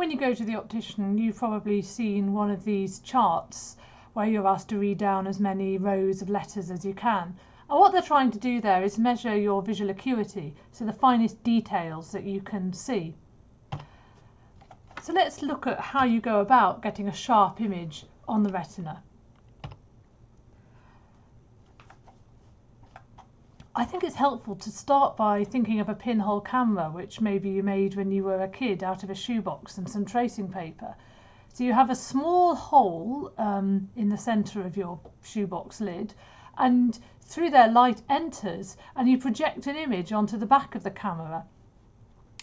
When you go to the optician, you've probably seen one of these charts where you're asked to read down as many rows of letters as you can. And what they're trying to do there is measure your visual acuity, so the finest details that you can see. So let's look at how you go about getting a sharp image on the retina. I think it's helpful to start by thinking of a pinhole camera, which maybe you made when you were a kid out of a shoebox and some tracing paper. So you have a small hole in the centre of your shoebox lid, and through there light enters and you project an image onto the back of the camera.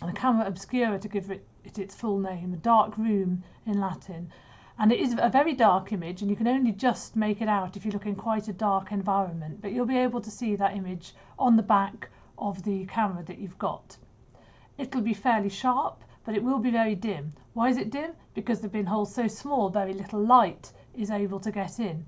And the camera obscura, to give it its full name, a dark room in Latin. And it is a very dark image, and you can only just make it out if you look in quite a dark environment, but you'll be able to see that image on the back of the camera that you've got. It'll be fairly sharp, but it will be very dim. Why is it dim? Because the pinhole's so small, very little light is able to get in.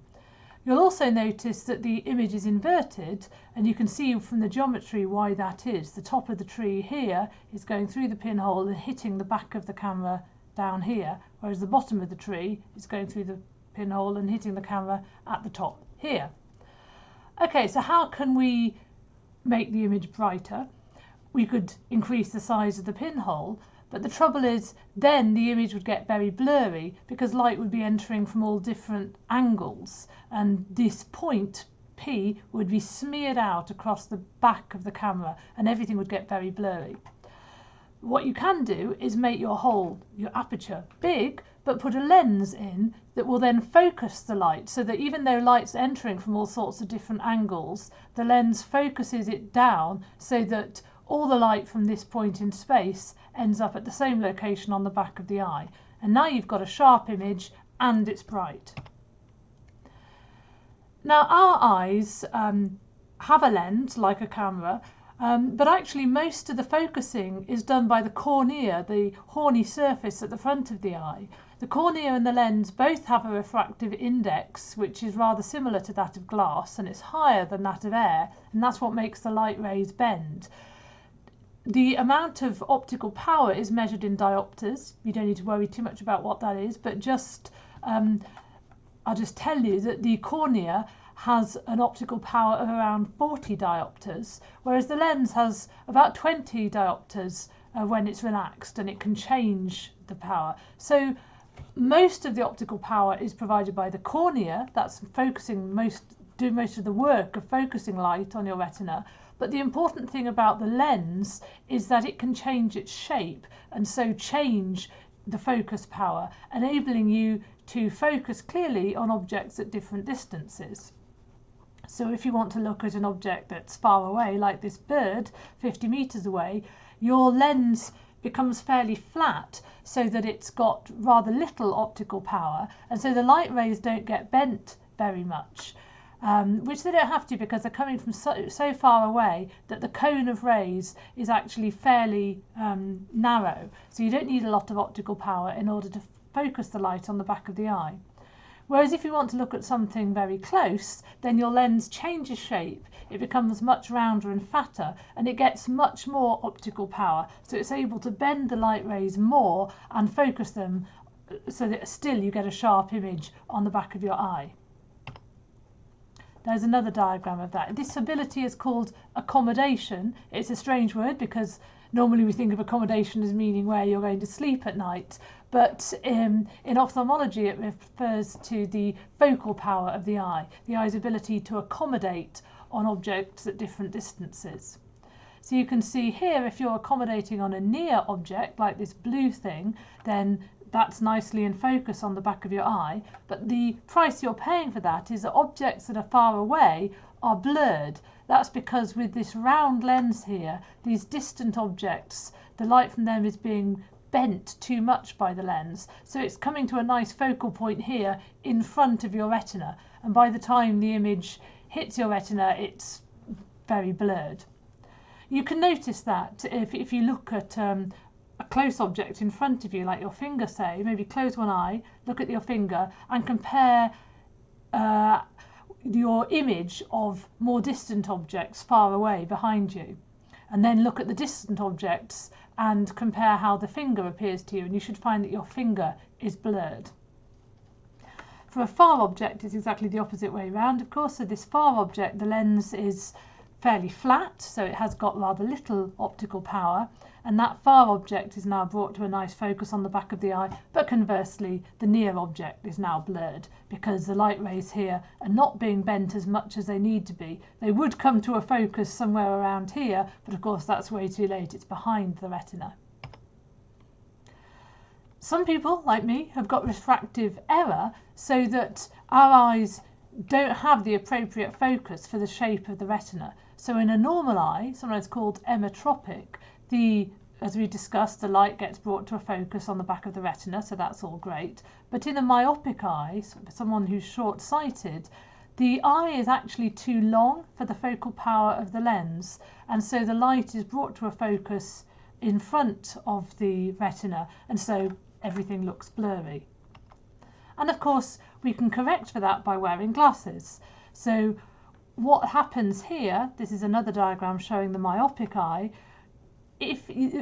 You'll also notice that the image is inverted, and you can see from the geometry why that is. The top of the tree here is going through the pinhole and hitting the back of the camera down here, whereas the bottom of the tree is going through the pinhole and hitting the camera at the top here. Okay, so how can we make the image brighter? We could increase the size of the pinhole, but the trouble is then the image would get very blurry because light would be entering from all different angles, and this point P would be smeared out across the back of the camera and everything would get very blurry. What you can do is make your hole, your aperture, big, but put a lens in that will then focus the light, so that even though light's entering from all sorts of different angles, the lens focuses it down so that all the light from this point in space ends up at the same location on the back of the eye. And now you've got a sharp image and it's bright. Now our eyes have a lens like a camera, but actually most of the focusing is done by the cornea, the horny surface at the front of the eye. The cornea and the lens both have a refractive index which is rather similar to that of glass, and it's higher than that of air, and that's what makes the light rays bend. The amount of optical power is measured in diopters. You don't need to worry too much about what that is, but I'll just tell you that the cornea has an optical power of around 40 diopters, whereas the lens has about 20 diopters when it's relaxed, and it can change the power. So most of the optical power is provided by the cornea. That's doing most of the work of focusing light on your retina. But the important thing about the lens is that it can change its shape and so change the focus power, enabling you to focus clearly on objects at different distances. So if you want to look at an object that's far away, like this bird 50 meters away, your lens becomes fairly flat so that it's got rather little optical power, and so the light rays don't get bent very much, which they don't have to because they're coming from so far away that the cone of rays is actually fairly narrow, so you don't need a lot of optical power in order to focus the light on the back of the eye. Whereas if you want to look at something very close, then your lens changes shape, it becomes much rounder and fatter, and it gets much more optical power, so it's able to bend the light rays more and focus them so that still you get a sharp image on the back of your eye. There's another diagram of that. This ability is called accommodation. It's a strange word because normally we think of accommodation as meaning where you're going to sleep at night, but in ophthalmology it refers to the focal power of the eye's ability to accommodate on objects at different distances. So you can see here, if you're accommodating on a near object like this blue thing, then that's nicely in focus on the back of your eye, but the price you're paying for that is that objects that are far away are blurred. That's because with this round lens here, these distant objects, the light from them is being bent too much by the lens, so it's coming to a nice focal point here in front of your retina, and by the time the image hits your retina it's very blurred. You can notice that if you look at a close object in front of you, like your finger say, maybe close one eye, look at your finger and compare your image of more distant objects far away behind you. and then look at the distant objects and compare how the finger appears to you, and you should find that your finger is blurred. For a far object, it's exactly the opposite way around, of course. So this far object, the lens is fairly flat, so it has got rather little optical power, and that far object is now brought to a nice focus on the back of the eye, but conversely the near object is now blurred because the light rays here are not being bent as much as they need to be. They would come to a focus somewhere around here, but of course that's way too late, it's behind the retina. Some people, like me, have got refractive error so that our eyes don't have the appropriate focus for the shape of the retina. So in a normal eye, sometimes called emmetropic, as we discussed, the light gets brought to a focus on the back of the retina, so that's all great. But in a myopic eye, someone who's short-sighted, the eye is actually too long for the focal power of the lens, and so the light is brought to a focus in front of the retina, and so everything looks blurry. And of course, we can correct for that by wearing glasses. So what happens here, this is another diagram showing the myopic eye.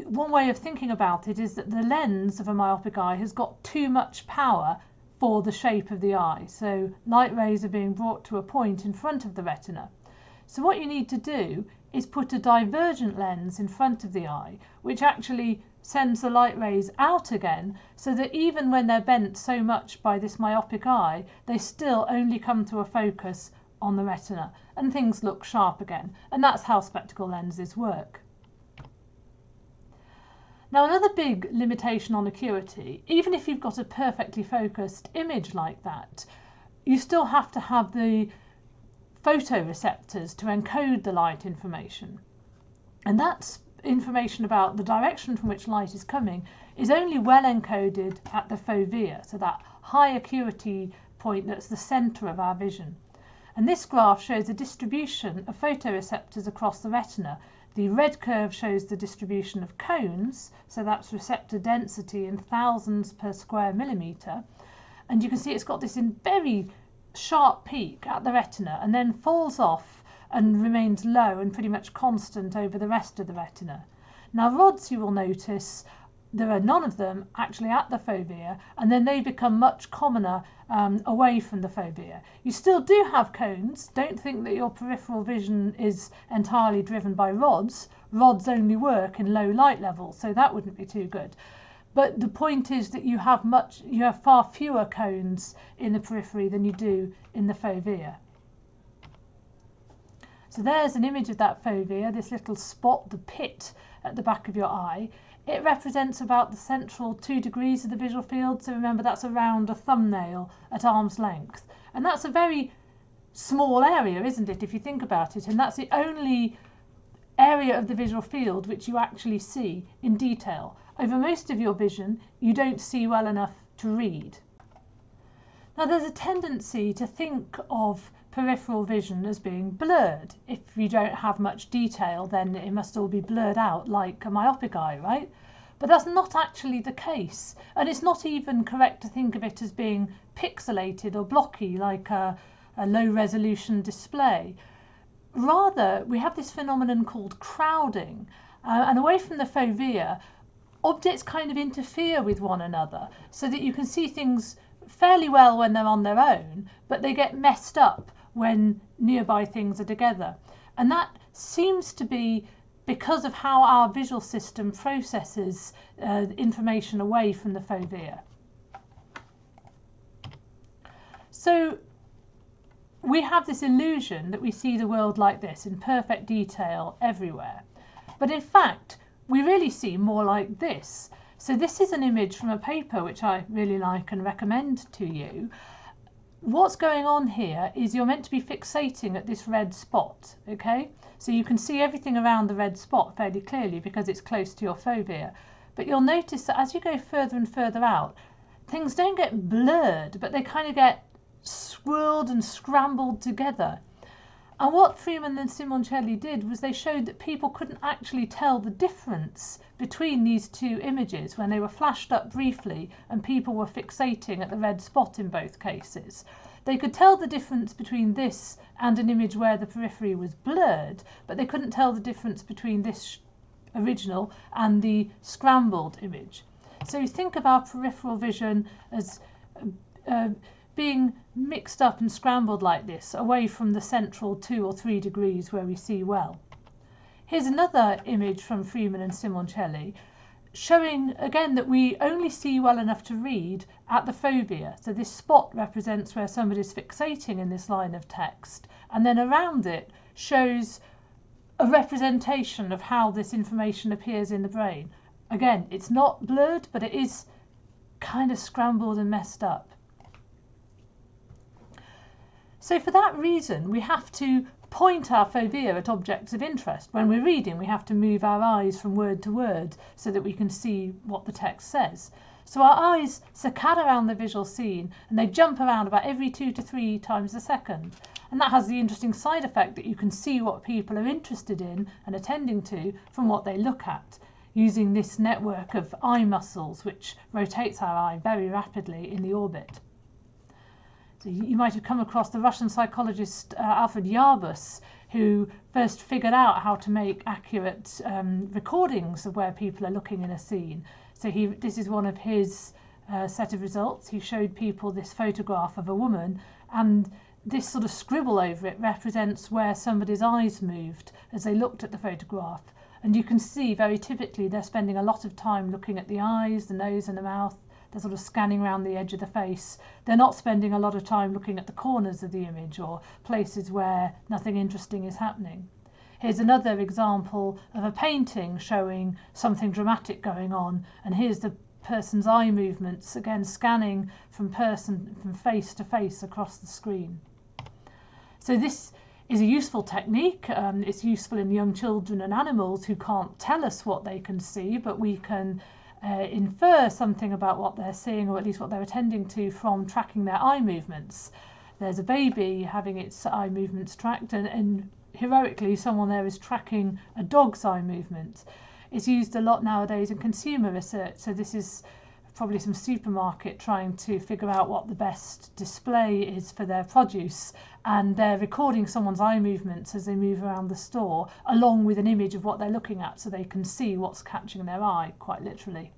One way of thinking about it is that the lens of a myopic eye has got too much power for the shape of the eye. So light rays are being brought to a point in front of the retina. So what you need to do is put a divergent lens in front of the eye, which actually sends the light rays out again, so that even when they're bent so much by this myopic eye, they still only come to a focus on the retina, and things look sharp again. And that's how spectacle lenses work. Now, another big limitation on acuity, even if you've got a perfectly focused image like that, you still have to have the photoreceptors to encode the light information. And that's information about the direction from which light is coming is only well encoded at the fovea, so that high acuity point that's the centre of our vision. And this graph shows the distribution of photoreceptors across the retina. The red curve shows the distribution of cones, so that's receptor density in thousands per square millimetre. And you can see it's got this very sharp peak at the retina and then falls off and remains low and pretty much constant over the rest of the retina. Now rods, you will notice, there are none of them actually at the fovea, and then they become much commoner away from the fovea. You still do have cones. Don't think that your peripheral vision is entirely driven by rods. Rods only work in low light levels, so that wouldn't be too good. But the point is that you have far fewer cones in the periphery than you do in the fovea. So there's an image of that fovea, this little spot, the pit at the back of your eye. It represents about the central 2 degrees of the visual field. So remember, that's around a thumbnail at arm's length. And that's a very small area, isn't it, if you think about it? And that's the only area of the visual field which you actually see in detail. Over most of your vision, you don't see well enough to read. Now, there's a tendency to think of peripheral vision as being blurred. If you don't have much detail, then it must all be blurred out like a myopic eye, right? But that's not actually the case. And it's not even correct to think of it as being pixelated or blocky like a low-resolution display. Rather, we have this phenomenon called crowding. And away from the fovea, objects kind of interfere with one another so that you can see things fairly well when they're on their own, but they get messed up when nearby things are together. And that seems to be because of how our visual system processes information away from the fovea. So we have this illusion that we see the world like this in perfect detail everywhere. But in fact, we really see more like this. So this is an image from a paper which I really like and recommend to you. What's going on here is you're meant to be fixating at this red spot, okay? So you can see everything around the red spot fairly clearly because it's close to your fovea. But you'll notice that as you go further and further out, things don't get blurred, but they kind of get swirled and scrambled together. And what Freeman and Simoncelli did was they showed that people couldn't actually tell the difference between these two images when they were flashed up briefly and people were fixating at the red spot in both cases. They could tell the difference between this and an image where the periphery was blurred, but they couldn't tell the difference between this original and the scrambled image. So you think of our peripheral vision as being mixed up and scrambled like this, away from the central 2 or 3 degrees where we see well. Here's another image from Freeman and Simoncelli, showing again that we only see well enough to read at the fovea. So this spot represents where somebody's fixating in this line of text, and then around it shows a representation of how this information appears in the brain. Again, it's not blurred, but it is kind of scrambled and messed up. So for that reason, we have to point our fovea at objects of interest. When we're reading, we have to move our eyes from word to word so that we can see what the text says. So our eyes saccade around the visual scene, and they jump around about every 2 to 3 times a second. And that has the interesting side effect that you can see what people are interested in and attending to from what they look at, using this network of eye muscles which rotates our eye very rapidly in the orbit. So you might have come across the Russian psychologist Alfred Yarbus, who first figured out how to make accurate recordings of where people are looking in a scene. So this is one of his set of results. He showed people this photograph of a woman, and this sort of scribble over it represents where somebody's eyes moved as they looked at the photograph. And you can see very typically they're spending a lot of time looking at the eyes, the nose and the mouth. They're sort of scanning around the edge of the face. They're not spending a lot of time looking at the corners of the image or places where nothing interesting is happening. Here's another example of a painting showing something dramatic going on, and here's the person's eye movements, again scanning from face to face across the screen. So this is a useful technique. It's useful in young children and animals who can't tell us what they can see, but we can infer something about what they're seeing, or at least what they're attending to, from tracking their eye movements. There's a baby having its eye movements tracked, and heroically someone there is tracking a dog's eye movement. It's used a lot nowadays in consumer research, so this is probably some supermarket trying to figure out what the best display is for their produce, and they're recording someone's eye movements as they move around the store, along with an image of what they're looking at, so they can see what's catching their eye, quite literally.